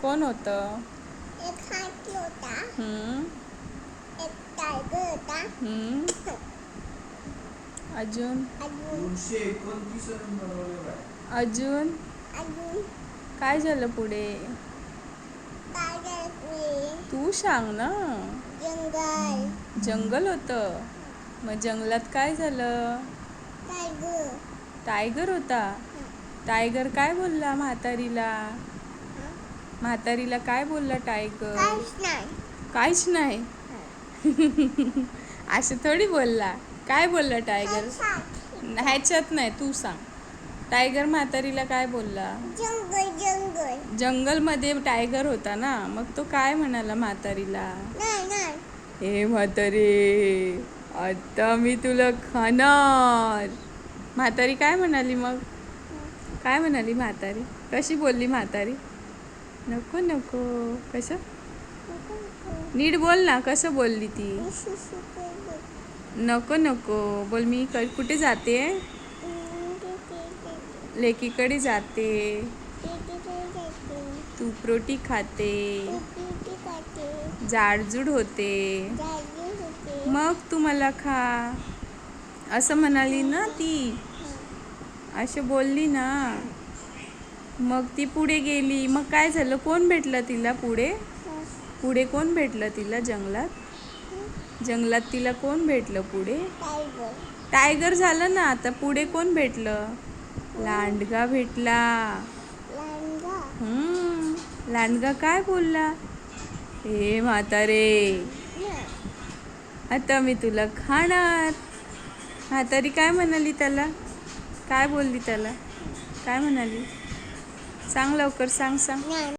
कोण होतं? एक हाती होता, हम्म. एक टायगर होता. अजून अजून अजून अजून काय झालं पुढे? टायगर पुढे तू सांग ना. जंगल. जंगल होतं. मग जंगलात काय झालं? टायगर. टायगर होता. टायगर काय बोलला म्हातारीला? म्हातारीला काय बोलला टायगर? काहीच नाही. काहीच नाही. असं थोडी बोलला. काय बोलला टायगर? ह्याच्यात नाही, तू सांग. टायगर म्हातारीला काय बोलला? जंगल जंगल. जंगलमध्ये टायगर होता ना, मग तो काय म्हणाला म्हातारीला? नाही नाही. हे म्हातारी, आता मी तुला खाणार. म्हातारी काय म्हणाली मग? काय म्हणाली म्हातारी? कशी बोलली म्हातारी? नको नको. कसं? नीट बोल ना, कसं बोलली ती? नको नको बोल. मी कुठे जाते? लेकीकडे जाते. तू रोटी खाते. जाडजूड होते. मग तू मला खा, असं म्हणाली ना ती. अशी बोलली ना. मग ती पुढे गेली. मग काय झालं? कोण भेटलं तिला पुढे? पुढे कोण भेटलं तिला जंगलात? जंगलात तिला कोण भेटलं पुढे? टायगर झालं ना. आता पुढे कोण भेटलं? लांडगा भेटला. लांडगा काय बोलला? हे म्हातारे, आता मी तुला खाणार. म्हातारी काय म्हणाली त्याला? काय बोलली त्याला? काय म्हणाली? सांग लवकर, सांग सांग.